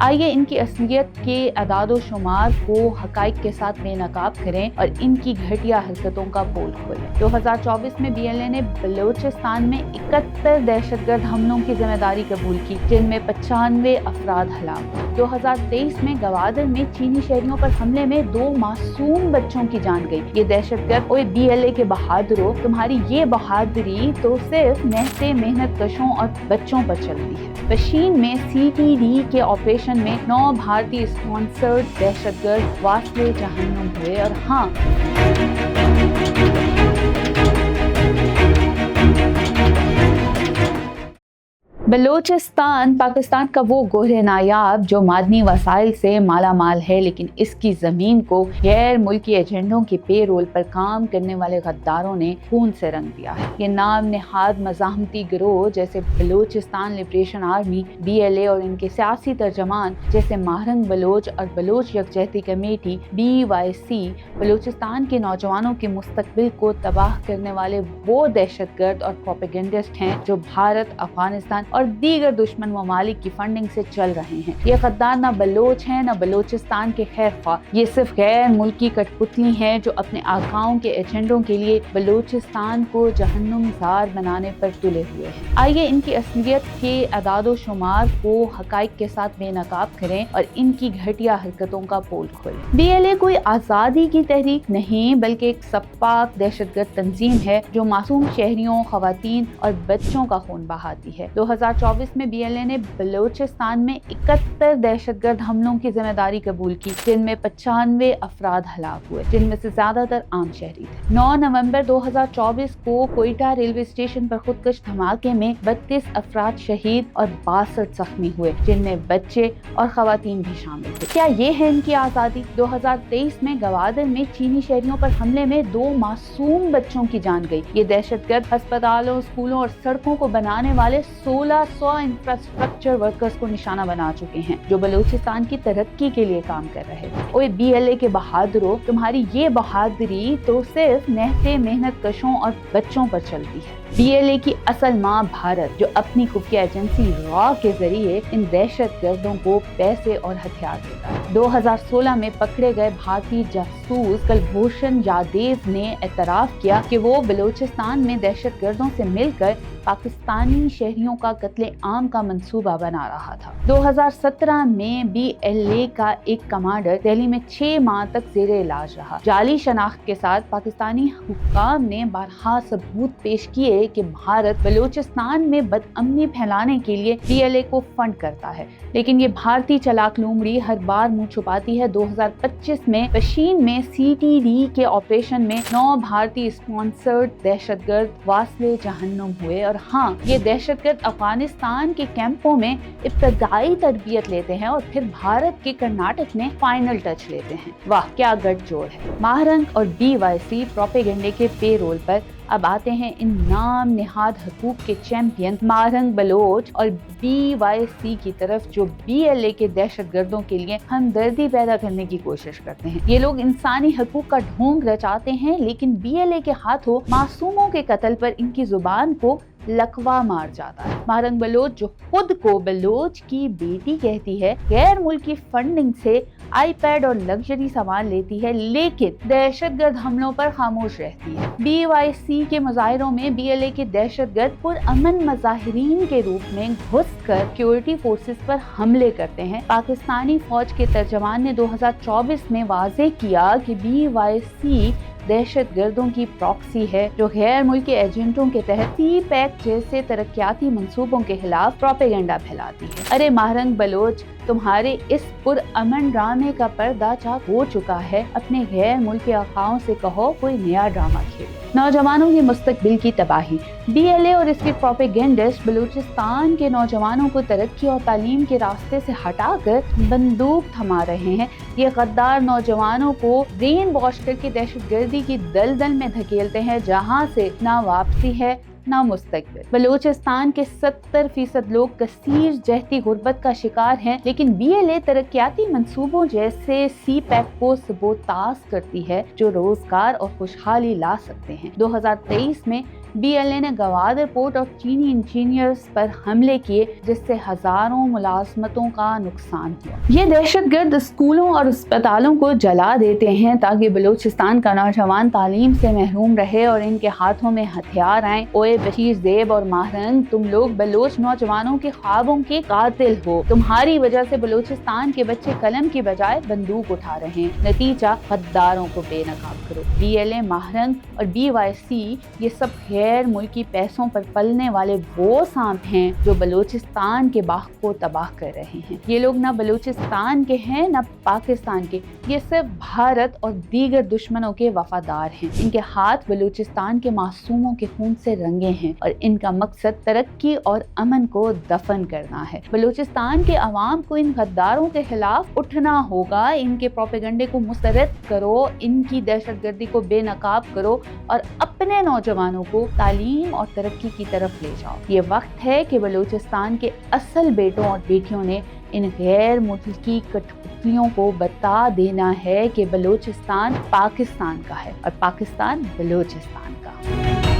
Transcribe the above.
आइए इनकी असलियत के अदाद व शुमार को हकाइक के साथ बेनकाब करें और इनकी घटिया हरकतों का पोल खोलें। 2024 में BLA ने बलोचिस्तान में 71 दहशतगर्द हमलों की जिम्मेदारी कबूल की, जिनमें 95 अफराद हलाक। 2023 में गवादर में चीनी शहरियों पर हमले में 2 मासूम बच्चों की जान गई। ये दहशतगर्द, ओए BLA के बहादुरों, तुम्हारी ये बहादुरी तो सिर्फ महते मेहनत कशों और बच्चों पर चलती है। पशीन में CTD के ऑपरेशन में 9 भारतीय स्पॉन्सर्ड दहशतगर्द वास्ले जहन्नुम हुए। और हाँ, बलोचिस्तान पाकिस्तान का वो गोरे नायाब जो मादनी वसाइल से माला माल है, लेकिन इसकी ज़मीन को गैर मुल्की एजेंडों के पे रोल पर काम करने वाले गद्दारों ने खून से रंग दिया है। ये नाम नेहाद मज़ाहमती गिरोह जैसे बलोचिस्तान लिबरेशन आर्मी, BLA और इनके सियासी तर्जमान जैसे महरंग बलोच और बलोच यकजहती कमेटी BYC बलोचिस्तान के नौजवानों के मुस्तकबिल को तबाह करने वाले वो दहशतगर्द और प्रोपेगेंडिस्ट हैं जो भारत, अफगानिस्तान और दीगर दुश्मन ममालिक की फंडिंग से चल रहे हैं। ये गद्दार न बलोच हैं न बलोचिस्तान के खैर ख्वाह, ये सिर्फ गैर मुल्की कठपुतली हैं जो अपने आकाओं के एजेंडों के लिए बलोचिस्तान को जहन्नुमज़ार बनाने पर तुले हुए हैं। आइए इनकी असलियत के अदाद व शुमार को हकाइक के साथ बेनकाब करें और इनकी घटिया हरकतों का पोल खोलें। BLA कोई आज़ादी की तहरीक नहीं, बल्कि एक सपाक दहशतगर्द तंजीम है जो मासूम शहरियों, खवातीन और बच्चों का खून बहाती है। 2024 में BLA ने बलोचिस्तान में 71 दहशतगर्द हमलों की जिम्मेदारी कबूल की, जिनमें 95 अफराद हलाक हुए, जिनमें से ज्यादातर आम शहरी थे। 9 नवंबर 2024 को कोयटा रेलवे स्टेशन पर खुदकश धमाके में 32 अफराद शहीद और 62 जख्मी हुए, जिनमें बच्चे और खवातीन भी शामिल थे। क्या ये है इनकी आज़ादी? 2023 में गवादर में चीनी शहरियों पर हमले में 2 मासूम बच्चों की जान गई। ये दहशतगर्द अस्पतालों, स्कूलों और सड़कों को बनाने वाले 1600 इंफ्रास्ट्रक्चर वर्कर्स को निशाना बना चुके हैं जो बलूचिस्तान की तरक्की के लिए काम कर रहे थे। ओए BLA के बहादुरों, तुम्हारी ये बहादुरी तो सिर्फ महते मेहनत कशों और बच्चों पर चलती है। BLA की असल माँ भारत, जो अपनी खुफिया एजेंसी रॉ के जरिए इन दहशत गर्दों को पैसे और हथियार देता है। 2016 में पकड़े गए भारतीय जासूस कुलभूषण यादव ने एतराफ़ किया कि वो बलूचिस्तान में दहशत गर्दों से मिलकर पाकिस्तानी शहरियों का कत्ले आम का मंसूबा बना रहा था। 2017 में BLA का एक कमांडर दिल्ली में 6 माह तक जेरे इलाज रहा। जाली शनाख्त के साथ पाकिस्तानी हुक्काम ने बारहा सबूत पेश किए कि भारत बलूचिस्तान में बदअमनी फैलाने के लिए BLA को फंड करता है, लेकिन ये भारतीय चलाक लूमड़ी हर बार मुंह छुपाती है। 2025 में पशीन में CTD के ऑपरेशन में 9 भारतीय स्पॉन्सर्ड दहशतगर्द वास्ले जहन्नुम हुए। और हाँ, ये दहशतगर्द अफगानिस्तान के कैंपों में इब्तदाई तरबियत लेते हैं और फिर भारत के कर्नाटक में फाइनल टच लेते हैं। वाह, क्या गठजोड़ है। महरंग और BYC प्रोपेगेंडे के पे रोल पर अब आते हैं इन नाम निहाद हकूक के चैंपियन महरंग बलोच और BYC की तरफ, जो BLA के दहशतगर्दों के लिए हमदर्दी पैदा करने की कोशिश करते हैं। ये लोग इंसानी हकूक का ढोंग रचाते हैं, लेकिन BLA के हाथों मासूमों के कत्ल पर इनकी जुबान को लकवा मार जाता है। महरंग बलोच, जो खुद को बलोच की बेटी कहती है, गैर मुल्की फंडिंग से iPad और लग्जरी सामान लेती है, लेकिन दहशतगर्द हमलों पर खामोश रहती है। BYC के मुजाहिरों में BLA के दहशतगर्द पुरअमन मुजाहिरीन के रूप में घुसकर सिक्योरिटी फोर्सेस पर हमले करते हैं। पाकिस्तानी फौज के तर्जमान ने 2024 में वाज़ेह किया कि BYC दहशत गर्दों की प्रॉक्सी है जो गैर मुल्की एजेंटों के तहत CPEC जैसे तरक्याती मंसूबों के खिलाफ प्रोपेगेंडा फैलाती है। अरे महरंग बलोच, तुम्हारे इस पुरअमन ड्रामे का पर्दा चाक हो चुका है। अपने गैर मुल्की आकाओं से कहो कोई नया ड्रामा खेलो। नौजवानों के मुस्तकबिल की तबाही। BLA और इसके प्रोपेगेंडिस्ट बलूचिस्तान के नौजवानों को तरक्की और तालीम के रास्ते से हटाकर बंदूक थमा रहे हैं। ये गद्दार नौजवानों को ब्रेन वॉश करके दहशतगर्दी की दलदल में धकेलते हैं, जहां से ना वापसी है ना मुस्तकबिल। बलूचिस्तान के 70% लोग कसीर जहती गुर्बत का शिकार हैं, लेकिन BLA तरक्याती मंसूबों जैसे CPEC को सबोताज करती है जो रोजगार और खुशहाली ला सकते हैं। 2023 में BLA ने गवादर पोर्ट और चीनी इंजीनियर्स पर हमले किए, जिससे हजारों मुलाजमतों का नुकसान हुआ। ये दहशतगर्द स्कूलों और अस्पतालों को जला देते हैं ताकि बलूचिस्तान का नौजवान तालीम से महरूम रहे और इनके हाथों में हथियार आए। ओए बशीर ज़ेब और महरंग, तुम लोग बलोच नौजवानों के ख्वाबों के कातिल हो। तुम्हारी वजह से बलूचिस्तान के बच्चे कलम की बजाय बंदूक उठा रहे हैं। नतीजा, गद्दारों को बेनकाब करो। BLA, महरंग और BYC ये सब गैर मुल्की पैसों पर पलने वाले वो सांप हैं जो बलूचिस्तान के बाग को तबाह कर रहे हैं। ये लोग ना बलूचिस्तान के हैं ना पाकिस्तान के, ये सिर्फ भारत और दीगर दुश्मनों के वफादार हैं। इनके हाथ बलूचिस्तान के मासूमों के खून से रंगे हैं और इनका मकसद तरक्की और अमन को दफन करना है। बलूचिस्तान के अवाम को इन गद्दारों के खिलाफ उठना होगा। इनके प्रोपेगंडे को मुस्तरद करो, इनकी दहशतगर्दी को बेनकाब करो और अपने नौजवानों को तालीम और तरक्की की तरफ ले जाओ। ये वक्त है कि बलूचिस्तान के असल बेटों और बेटियों ने इन गैर मुल्की कठपुतलियों को बता देना है कि बलूचिस्तान पाकिस्तान का है और पाकिस्तान बलूचिस्तान का।